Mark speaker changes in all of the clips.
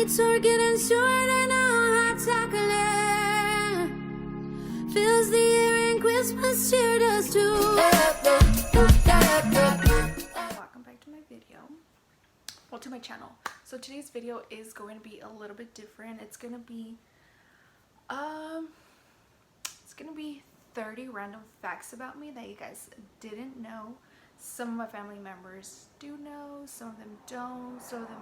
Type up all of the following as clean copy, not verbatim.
Speaker 1: nights are getting shorter now. Hot chocolate fills the air and Christmas cheer does too.
Speaker 2: Welcome back to my video. Well, to my channel. So today's video is going to be a little bit different. It's gonna be 30 random facts about me that you guys didn't know. Some of my family members do know, some of them don't, some of them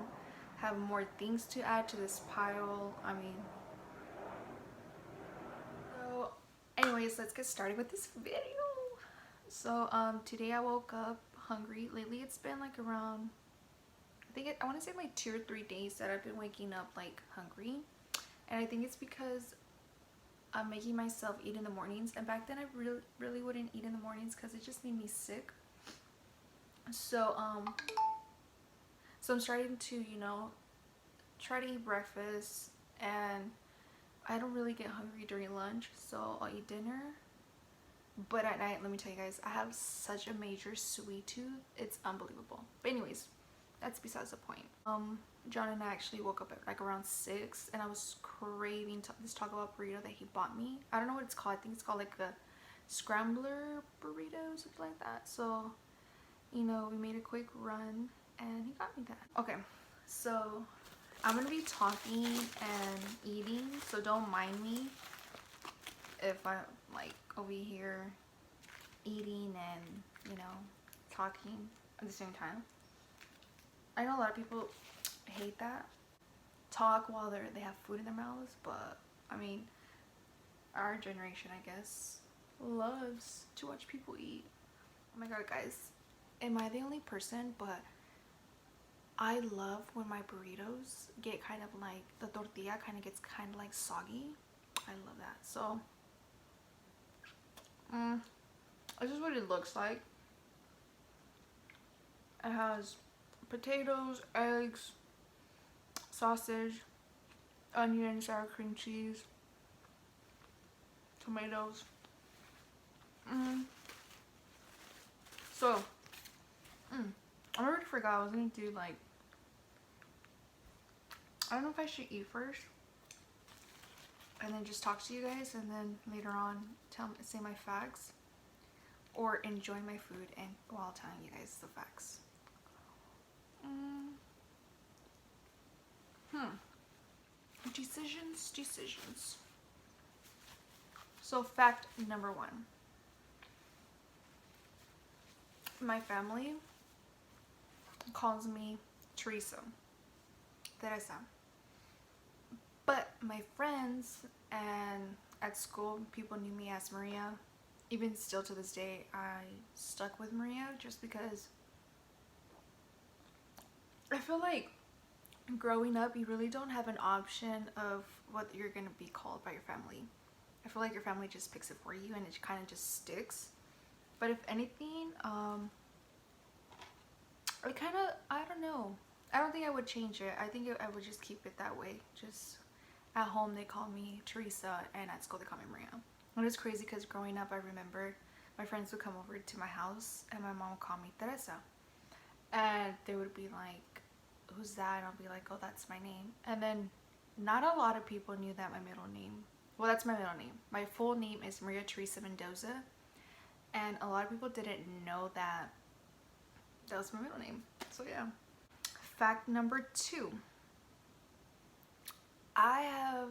Speaker 2: have more things to add to this pile. I mean, so anyways, let's get started with this video. So today I woke up hungry. Lately it's been like around, I want to say like 2 or 3 days that I've been waking up like hungry, and I think it's because I'm making myself eat in the mornings, and back then I really wouldn't eat in the mornings because it just made me sick. So so I'm starting to, you know, try to eat breakfast, and I don't really get hungry during lunch, so I'll eat dinner. But at night, let me tell you guys, I have such a major sweet tooth, it's unbelievable. But anyways, that's besides the point. John and I actually woke up at like around 6, and I was craving this Taco Bell burrito that he bought me. I don't know what it's called. I think it's called like a scrambler burrito, something like that. So, you know, we made a quick run and he got me that. Okay, so I'm gonna be talking and eating, so don't mind me if I'm like over here eating and, you know, talking at the same time. I know a lot of people hate that, talk while they have food in their mouths, but I mean, our generation, I guess, loves to watch people eat. Oh my god, guys, am I the only person? But I love when my burritos get kind of like, the tortilla kind of gets kind of like soggy. I love that. So this is what it looks like. It has potatoes, eggs, sausage, onion, sour cream cheese, tomatoes. So I already forgot I was gonna do like, I don't know if I should eat first and then just talk to you guys, and then later on say my facts, or enjoy my food and while telling you guys the facts. Decisions. So fact number 1. My family calls me Teresa. But my friends and at school, people knew me as Maria. Even still to this day, I stuck with Maria just because I feel like growing up, you really don't have an option of what you're gonna be called by your family. I feel like your family just picks it for you, and it kind of just sticks. But if anything, I don't know. I don't think I would change it. I think I would just keep it that way. Just at home, they call me Teresa, and at school, they call me Maria. And it's crazy because growing up, I remember my friends would come over to my house, and my mom would call me Teresa. And they would be like, who's that? And I'll be like, oh, that's my name. And then not a lot of people knew that my middle name, well, that's my middle name. My full name is Maria Teresa Mendoza, and a lot of people didn't know that was my middle name. So yeah. Fact number 2. I have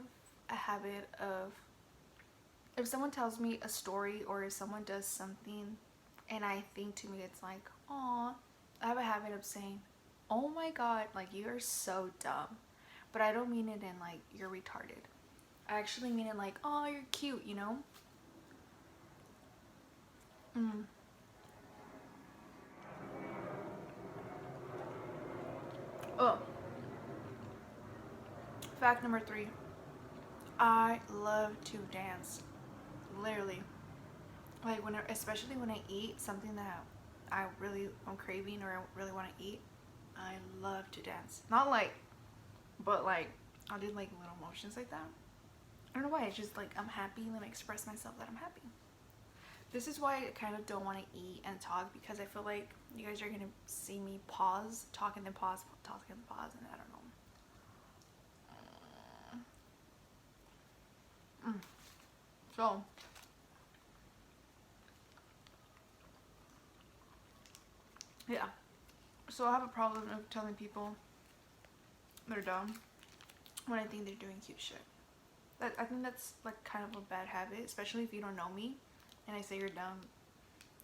Speaker 2: a habit of, if someone tells me a story or if someone does something and I think to me it's like, aw, I have a habit of saying, oh my god, like, you are so dumb. But I don't mean it in like, you're retarded. I actually mean it like, oh, you're cute, you know? Oh, fact number 3. I love to dance. Literally. Like, especially when I eat something that I'm craving or I really want to eat, I love to dance. Not like, but like, I'll do like little motions like that. I don't know why, it's just like, I'm happy, and then I express myself that I'm happy. This is why I kind of don't want to eat and talk, because I feel like you guys are going to see me pause, talk and then pause, talk and then pause, and I don't know. So yeah, so I have a problem of telling people they're dumb when I think they're doing cute shit. I think that's like kind of a bad habit, especially if you don't know me and I say you're dumb,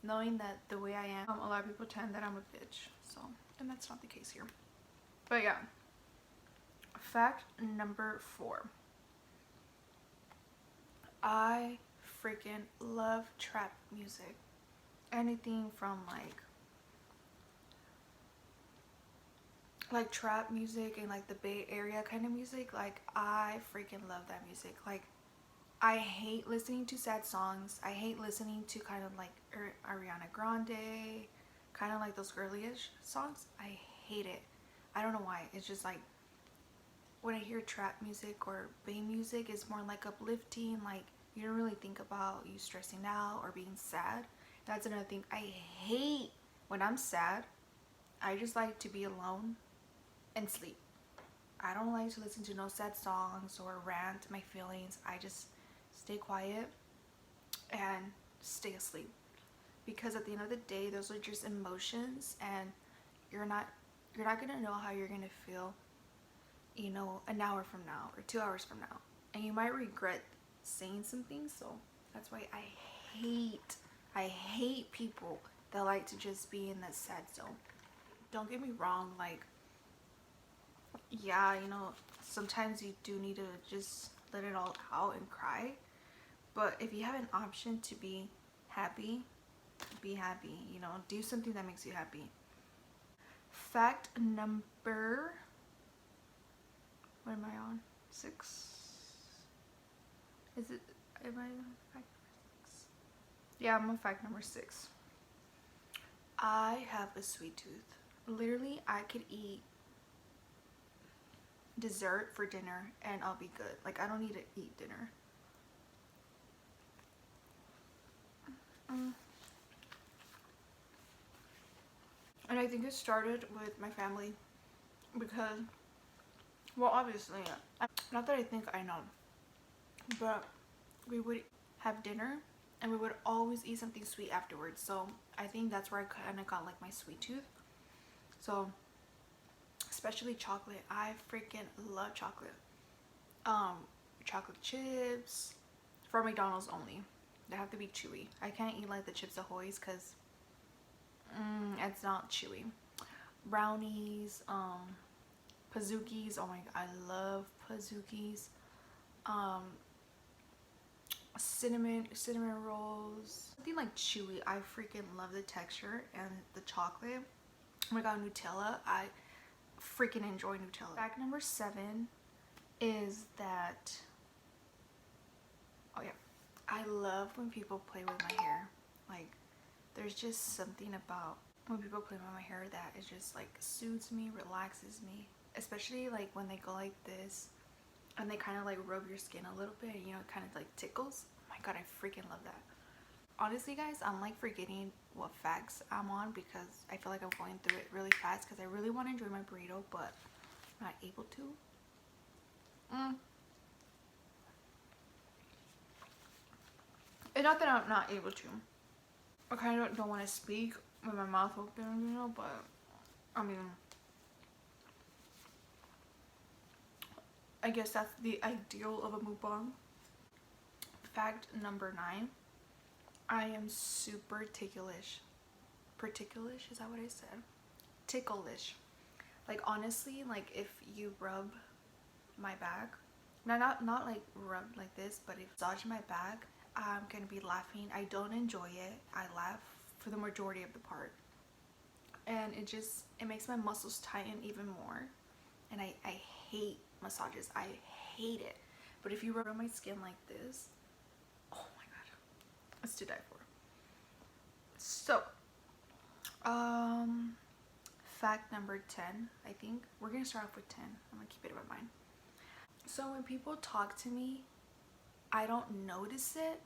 Speaker 2: knowing that the way I am, a lot of people tend that I'm a bitch. So, and that's not the case here. But yeah, fact number 4. I freaking love trap music. Anything from like trap music and like the Bay Area kind of music. Like I freaking love that music. Like I hate listening to sad songs. I hate listening to kind of like Ariana Grande, kind of like those girly-ish songs. I hate it. I don't know why. It's just like when I hear trap music or Bay music, it's more like uplifting. Like you don't really think about you stressing out or being sad. That's another thing I hate. When I'm sad, I just like to be alone and sleep. I don't like to listen to no sad songs or rant my feelings. I just stay quiet and stay asleep, because at the end of the day, those are just emotions, and you're not gonna know how you're gonna feel, you know, an hour from now or 2 hours from now, and you might regret saying some things. So that's why I hate people that like to just be in that sad zone. Don't get me wrong, like yeah, you know, sometimes you do need to just let it all out and cry, but if you have an option to be happy, be happy, you know, do something that makes you happy. Fact number, what am I on? 6? Is it, am I on fact number 6? Yeah, I'm on fact number 6. I have a sweet tooth. Literally, I could eat dessert for dinner and I'll be good. Like I don't need to eat dinner. And I think it started with my family, because, well, obviously, not that I think I know, but we would have dinner and we would always eat something sweet afterwards. So I think that's where I kind of got like my sweet tooth. So especially chocolate. I freaking love chocolate. Chocolate chips for McDonald's only. They have to be chewy. I can't eat like the Chips Ahoy's because it's not chewy. Brownies, Pazookies. Oh my god, I love Pazookies. Cinnamon rolls. Something like chewy. I freaking love the texture and the chocolate. Oh my god, Nutella. I freaking enjoy Nutella. Fact number 7 is that, oh yeah, I love when people play with my hair. Like there's just something about when people play with my hair that it just like soothes me, relaxes me, especially like when they go like this and they kind of like rub your skin a little bit, you know, it kind of like tickles. Oh my god, I freaking love that. Honestly guys, I'm like forgetting what facts I'm on because I feel like I'm going through it really fast because I really want to enjoy my burrito, but I'm not able to. It's not that I'm not able to. I kind of don't want to speak with my mouth open, you know, but I mean, I guess that's the ideal of a mukbang. Fact number 9. I am super ticklish. Particulish, is that what I said? Ticklish. Like honestly, like if you rub my back, not like rub like this, but if massage my back, I'm gonna be laughing. I don't enjoy it. I laugh for the majority of the part, and it makes my muscles tighten even more. And I hate massages. I hate it. But if you rub on my skin like this, oh my god, it's to die for. So fact number 10, I think we're gonna start off with 10. I'm gonna keep it in my mind. So when people talk to me, I don't notice it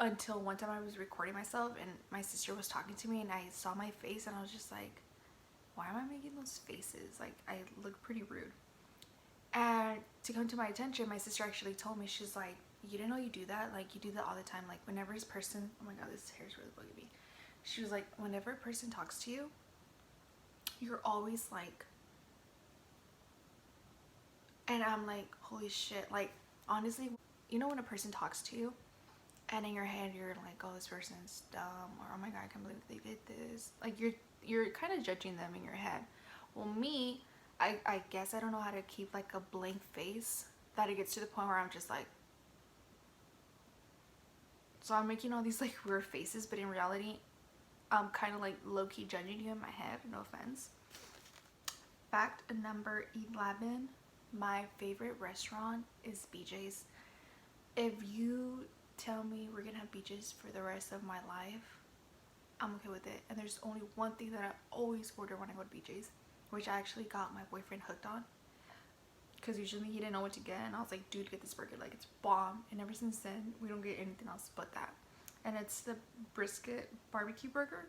Speaker 2: until one time I was recording myself and my sister was talking to me and I saw my face and I was just like, why am I making those faces? Like I look pretty rude. And to come to my attention, my sister actually told me, she's like, you didn't know you do that? Like, you do that all the time. Like, whenever this person, oh my god, this hair is really bugging me. She was like, whenever a person talks to you, you're always like, and I'm like, holy shit. Like, honestly, you know when a person talks to you and in your head you're like, oh, this person's dumb, or oh my god, I can't believe they did this. Like, you're kind of judging them in your head. Well, me, I guess I don't know how to keep like a blank face, that it gets to the point where I'm just like, so I'm making all these like weird faces, but in reality I'm kind of like low-key judging you in my head. No offense. Fact number 11, my favorite restaurant is BJ's. If you tell me we're gonna have BJ's for the rest of my life, I'm okay with it. And there's only one thing that I always order when I go to BJ's, which I actually got my boyfriend hooked on, because usually he didn't know what to get, and I was like, dude, get this burger, like, it's bomb. And ever since then we don't get anything else but that, and it's the brisket barbecue burger.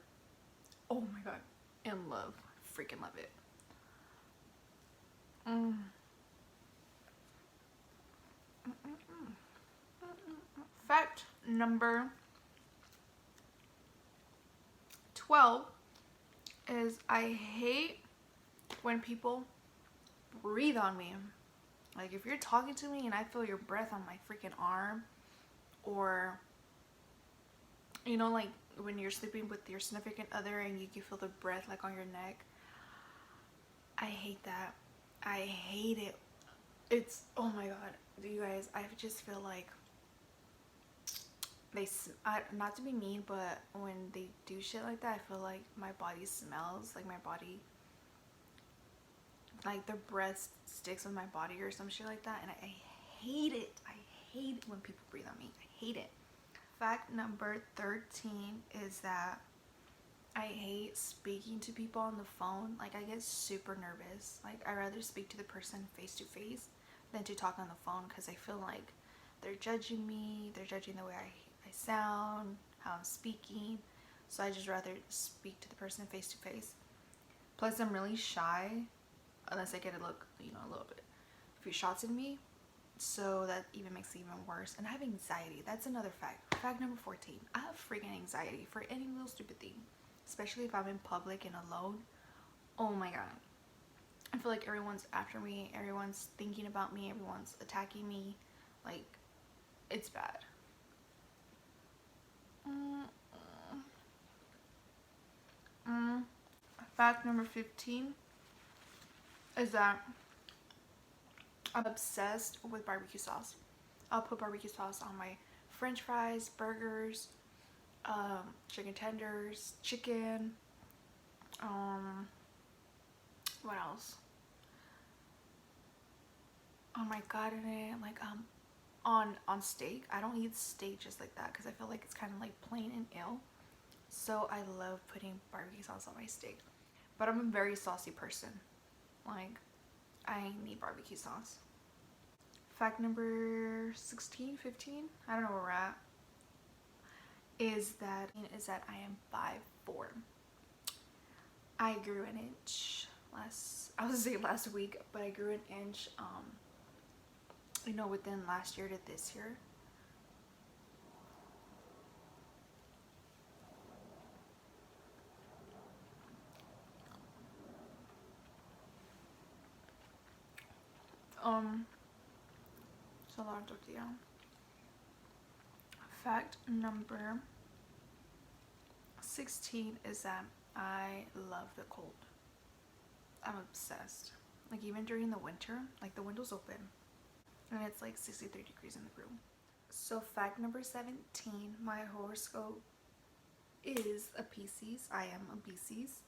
Speaker 2: Oh my god, in love, freaking love it. Fact number 12 is I hate when people breathe on me. Like, if you're talking to me and I feel your breath on my freaking arm, or you know, like when you're sleeping with your significant other and you can feel the breath like on your neck, I hate that. I hate it. It's, oh my god, you guys, I just feel like they, not to be mean, but when they do shit like that, I feel like my body smells, like my body, like their breath sticks on my body or some shit like that, and I hate it. I hate when people breathe on me. I hate it. Fact number 13 is that I hate speaking to people on the phone. Like, I get super nervous. Like, I rather speak to the person face to face than to talk on the phone, because I feel like they're judging me, they're judging the way I sound, how I'm speaking. So I just rather speak to the person face to face. Plus, I'm really shy unless I get a look, you know, a little bit, a few shots in me. So that even makes it even worse. And I have anxiety. That's another fact. Fact number 14. I have freaking anxiety for any little stupid thing, especially if I'm in public and alone. Oh my god. I feel like everyone's after me, everyone's thinking about me, everyone's attacking me. Like, it's bad. Fact number 15 is that I'm obsessed with barbecue sauce. I'll put barbecue sauce on my french fries, burgers, chicken tenders, chicken, what else? Oh my god, in it, like, on steak. I don't eat steak just like that, because I feel like it's kind of like plain and ill. So I love putting barbecue sauce on my steak. But I'm a very saucy person. Like, I need barbecue sauce. Fact number 16, 15, I don't know where we're at, is that I am 5'4". I grew an inch I was saying last week, but I grew an inch, you know, within last year to this year. So a lot of tortilla. Fact number 16 is that I love the cold. I'm obsessed. Like, even during the winter, like, the window's open and it's like 63 degrees in the room. So fact number 17, my horoscope is a Pisces. I am a Pisces.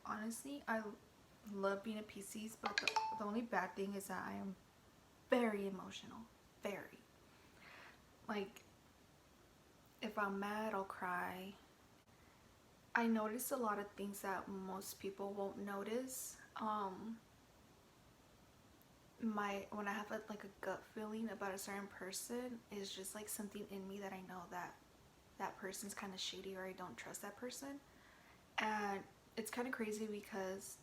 Speaker 2: Honestly, I love being a Pisces, but the only bad thing is that I am very emotional. Very. Like, if I'm mad, I'll cry. I noticed a lot of things that most people won't notice. When I have like a gut feeling about a certain person, is just like something in me that I know that that person's kind of shady, or I don't trust that person. And it's kind of crazy because,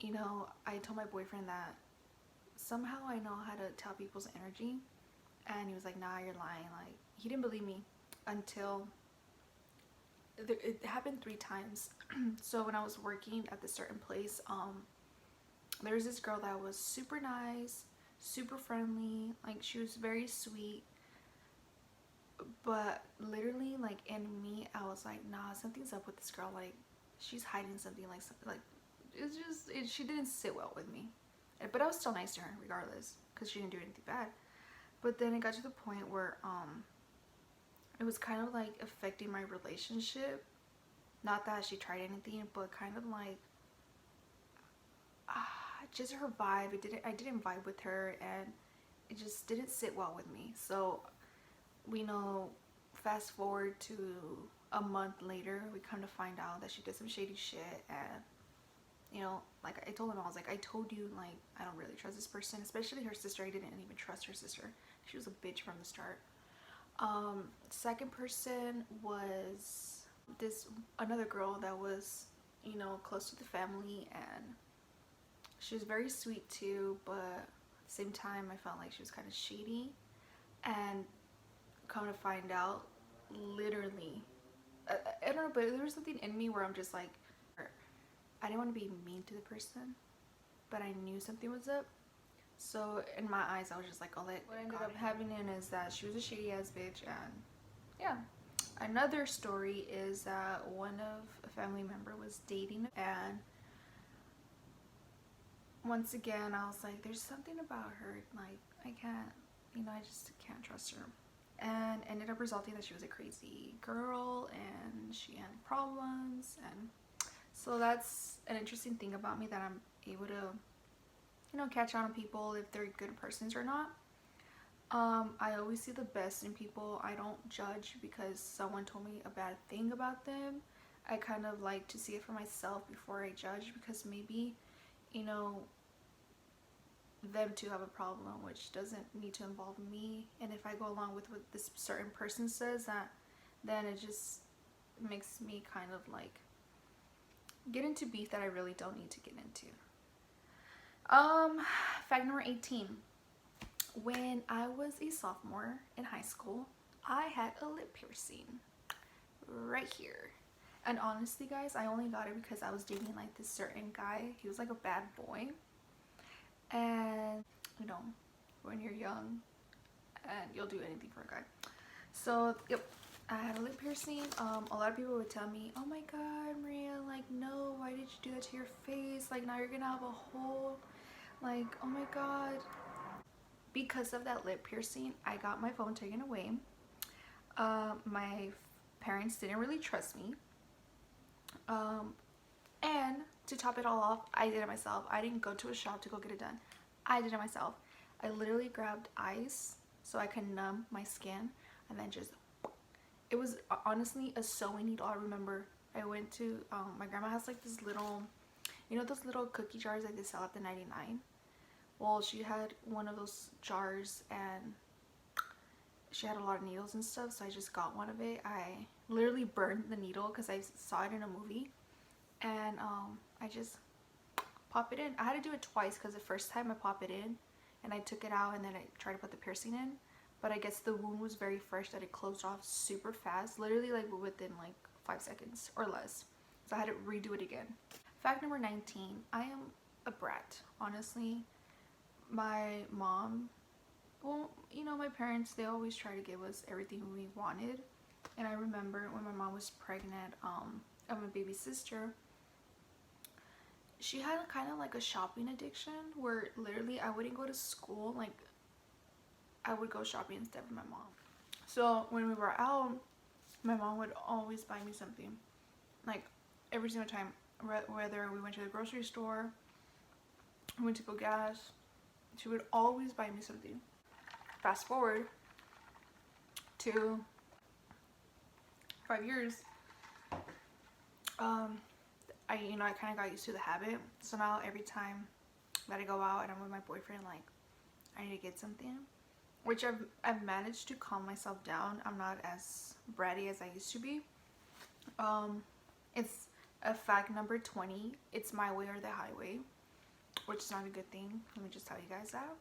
Speaker 2: you know, I told my boyfriend that somehow I know how to tell people's energy. And he was like, nah, you're lying. Like, he didn't believe me until it happened 3 times. So when I was working at this certain place, there was this girl that was super nice, super friendly, like she was very sweet, but literally like in me I was like, nah, something's up with this girl. Like, she's hiding something. Like it's just she didn't sit well with me. But I was still nice to her regardless, because she didn't do anything bad. But then it got to the point where it was kind of like affecting my relationship. Not that she tried anything, but kind of like just her vibe. I didn't vibe with her, and it just didn't sit well with me. So we know, fast forward to a month later, we come to find out that she did some shady shit. And you know, like I told him, I was like, I told you, like, I don't really trust this person, especially her sister. I didn't even trust her sister. She was a bitch from the start. Second person was this another girl that was, you know, close to the family, and she was very sweet too, but at the same time I felt like she was kind of shady. And come to find out, literally, I don't know, but there was something in me where I'm just like, I didn't want to be mean to the person, but I knew something was up. So in my eyes, I was just like, oh, what ended up happening is that she was a shady ass bitch. And yeah. Another story is that one of a family member was dating, and once again I was like, there's something about her, like I can't, you know, I just can't trust her. And ended up resulting that she was a crazy girl and she had problems. And so that's an interesting thing about me, that I'm able to, you know, catch on to people if they're good persons or not. I always see the best in people. I don't judge because someone told me a bad thing about them. I kind of like to see it for myself before I judge, because maybe, you know, them to have a problem, which doesn't need to involve me. And if I go along with what this certain person says, that then it just makes me kind of like get into beef that I really don't need to get into. Fact number 18. When I was a sophomore in high school, I had a lip piercing right here. And honestly, guys, I only got it because I was dating like this certain guy. He was like a bad boy. And you know, when you're young and you'll do anything for a guy. So yep, I had a lip piercing. A lot of people would tell me, oh my god, Maria, like, no, why did you do that to your face? Like, now you're gonna have a hole. Like, oh my god. Because of that lip piercing, I got my phone taken away. My parents didn't really trust me. And to top it all off, I did it myself. I didn't go to a shop to go get it done. I did it myself. I literally grabbed ice so I can numb my skin, and then just, it was honestly a sewing needle. I remember I went to, my grandma has like this little, you know, those little cookie jars that they sell at the 99. Well, she had one of those jars, and she had a lot of needles and stuff, so I just got one of it. I literally burned the needle because I saw it in a movie. And I just pop it in. I had to do it twice because the first time I pop it in and I took it out, and then I tried to put the piercing in, but I guess the wound was very fresh that it closed off super fast, literally like within like 5 seconds or less. So I had to redo it again. Fact number 19. I am a brat, honestly. My mom, well, you know, my parents, they always try to give us everything we wanted. And I remember when my mom was pregnant of my baby sister, she had kind of like a shopping addiction where literally I wouldn't go to school, like I would go shopping instead of my mom. So when we were out, my mom would always buy me something, like every single time, whether we went to the grocery store, we went to go gas, she would always buy me something. Fast forward to 5 years, I kind of got used to the habit. So now every time that I go out and I'm with my boyfriend, like, I need to get something, which I've managed to calm myself down. I'm not as bratty as I used to be. It's a fact number 20. It's my way or the highway, which is not a good thing. Let me just tell you guys that.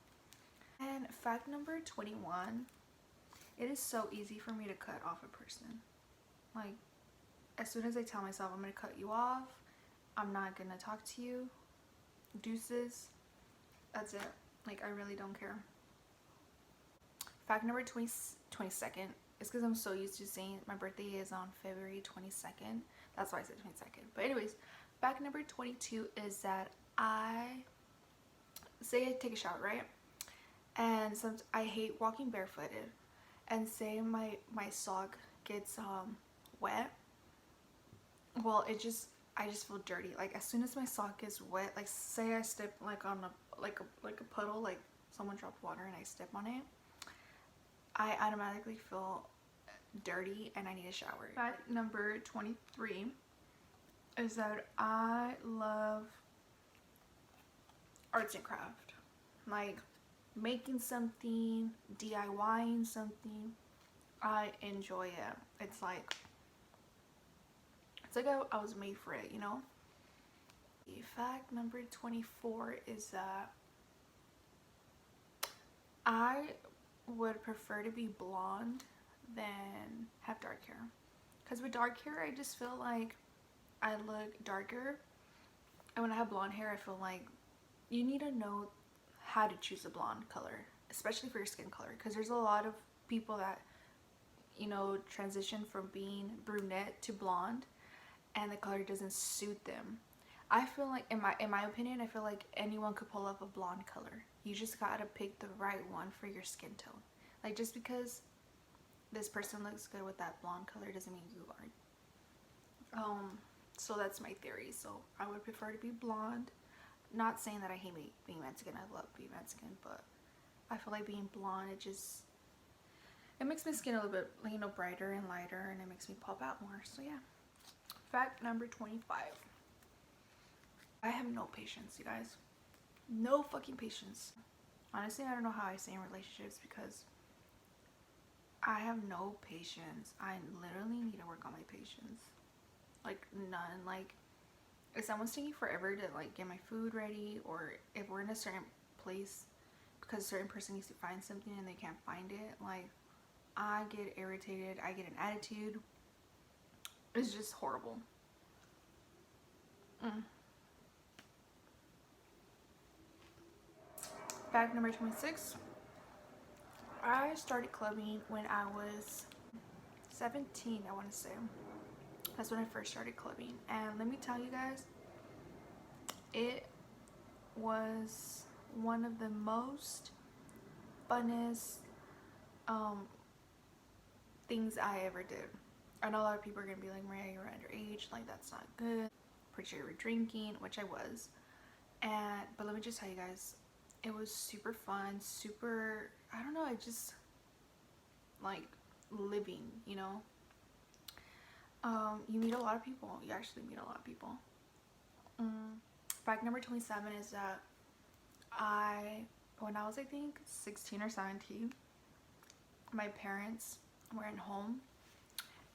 Speaker 2: And fact number 21, it is so easy for me to cut off a person. Like, as soon as I tell myself I'm gonna cut you off, I'm not gonna talk to you, deuces, that's it. Like, I really don't care. Fact number 22nd is because I'm so used to saying my birthday is on February 22nd. That's why I said 22nd. But anyways, fact number 22 is that I take a shower, right? And I hate walking barefooted. And say my sock gets wet. Well, I just feel dirty. Like, as soon as my sock is wet, like say I step like on a puddle, like someone dropped water and I step on it, I automatically feel dirty and I need a shower. Fact number 23 is that I love arts and craft. Like making something, DIYing something. I enjoy it. It's like I was made for it, you know? Fact number 24 is that I would prefer to be blonde than have dark hair. Because with dark hair, I just feel like I look darker. And when I have blonde hair, I feel like you need to know how to choose a blonde color, especially for your skin color. Because there's a lot of people that, you know, transition from being brunette to blonde and the color doesn't suit them. I feel like, in my opinion, I feel like anyone could pull off a blonde color. You just gotta pick the right one for your skin tone. Like, just because this person looks good with that blonde color doesn't mean you are. So that's my theory. So I would prefer to be blonde. Not saying that I hate being Mexican. I love being Mexican, but I feel like being blonde, it makes my skin a little bit, you know, brighter and lighter, and it makes me pop out more. So yeah. Fact number 25. I have no patience, you guys. No fucking patience. Honestly, I don't know how I stay in relationships because I have no patience. I literally need to work on my patience. Like, none. Like, if someone's taking forever to like get my food ready, or if we're in a certain place because a certain person needs to find something and they can't find it, like, I get irritated. I get an attitude. It's just horrible. Fact number 26. I started clubbing when I was 17, I want to say. That's when I first started clubbing. And let me tell you guys, it was one of the most funnest things I ever did. I know a lot of people are going to be like, Maria, you're underage. Like, that's not good. Pretty sure you were drinking, which I was. But let me just tell you guys, it was super fun, super, I don't know, I just like living, you know. You meet a lot of people. You actually meet a lot of people. Fact number 27 is that when I was, I think, 16 or 17, my parents were at home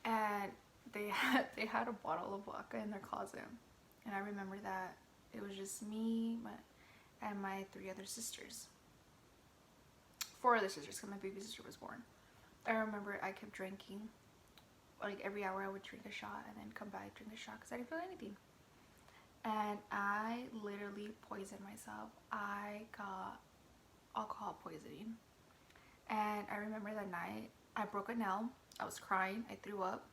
Speaker 2: and they had a bottle of vodka in their closet. And I remember that it was just me and my 3 other sisters. 4 other sisters, because my baby sister was born. I remember I kept drinking. Like, every hour I would drink a shot and then come back, drink a shot, because I didn't feel anything. And I literally poisoned myself. I got alcohol poisoning. And I remember that night, I broke a nail. I was crying. I threw up.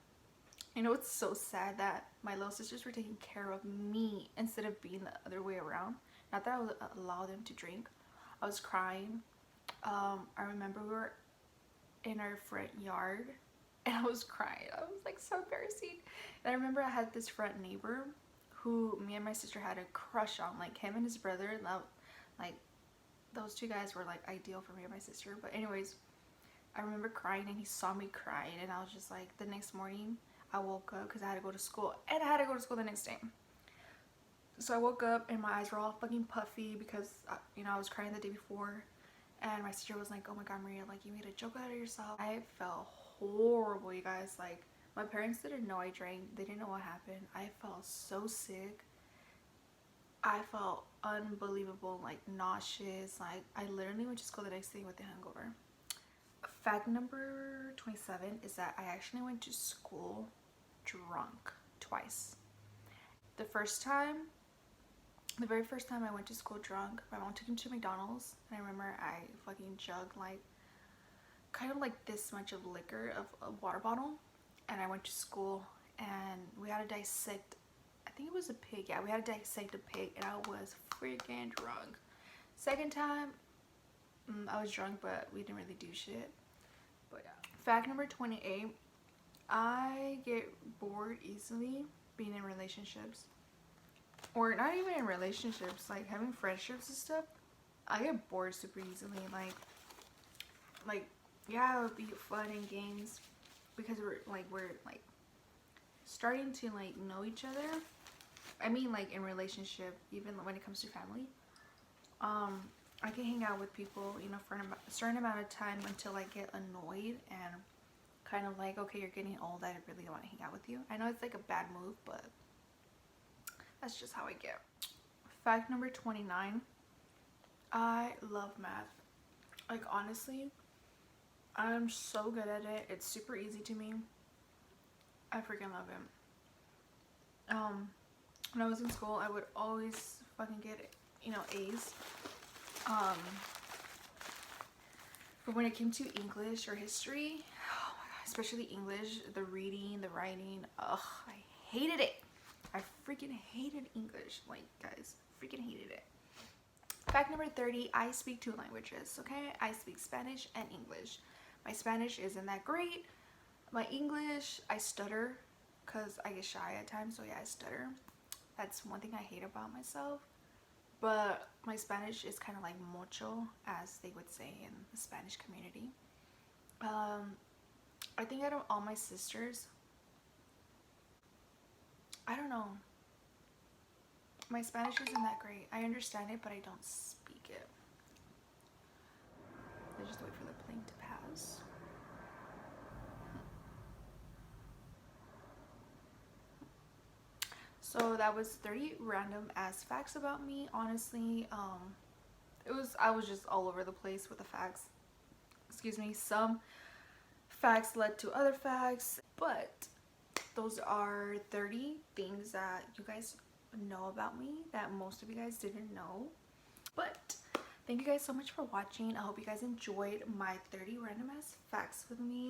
Speaker 2: You know, it's so sad that my little sisters were taking care of me instead of being the other way around. Not that I would allow them to drink. I was crying. I remember we were in our front yard and I was crying. I was like so embarrassing. And I remember I had this front neighbor who me and my sister had a crush on. Like, him and his brother, like, those 2 guys were like ideal for me and my sister. But anyways, I remember crying and he saw me crying, and I was just like, the next morning I woke up because I had to go to school, and I had to go to school the next day. So I woke up and my eyes were all fucking puffy because, you know, I was crying the day before. And my sister was like, oh my god, Maria, like, you made a joke out of yourself. I felt horrible, you guys. Like, my parents didn't know I drank. They didn't know what happened. I felt so sick. I felt unbelievable, like nauseous. Like I literally went to school the next day with a hangover. Fact number 27 is that I actually went to school drunk twice. The first time, the very first time I went to school drunk, my mom took me to McDonald's, and I remember I fucking jugged like kind of like this much of liquor of a water bottle, and I went to school and we had to dissect, I think it was a pig. Yeah, we had to dissect a pig, and I was freaking drunk. Second time, I was drunk, but we didn't really do shit. But yeah. Fact number 28, I get bored easily being in relationships. Or not even in relationships, like having friendships and stuff. I get bored super easily. Like yeah, it would be fun and games because we're starting to like know each other. I mean, like in relationship, even when it comes to family. I can hang out with people, you know, for a certain amount of time until I get annoyed and kind of like, okay, you're getting old, I really want to hang out with you. I know it's like a bad move, but that's just how I get. Fact number 29, I love math. Like honestly, I'm so good at it. It's super easy to me. I freaking love it. When I was in school, I would always fucking get, you know, A's. But when it came to English or history, oh my god, especially English, the reading, the writing, ugh, I hated it. I freaking hated English. Like, guys, freaking hated it. Fact number 30, I speak 2 languages, okay? I speak Spanish and English. My Spanish isn't that great. My English, I stutter because I get shy at times, so yeah, I stutter. That's one thing I hate about myself. But my Spanish is kind of like mucho, as they would say in the Spanish community. I think out of all my sisters, I don't know. My Spanish isn't that great. I understand it, but I don't speak it. Let's just wait for the plane to pass. So that was 30 random ass facts about me. Honestly, I was just all over the place with the facts. Excuse me. Some facts led to other facts, but those are 30 things that you guys know about me that most of you guys didn't know. But thank you guys so much for watching. I hope you guys enjoyed my 30 random ass facts with me.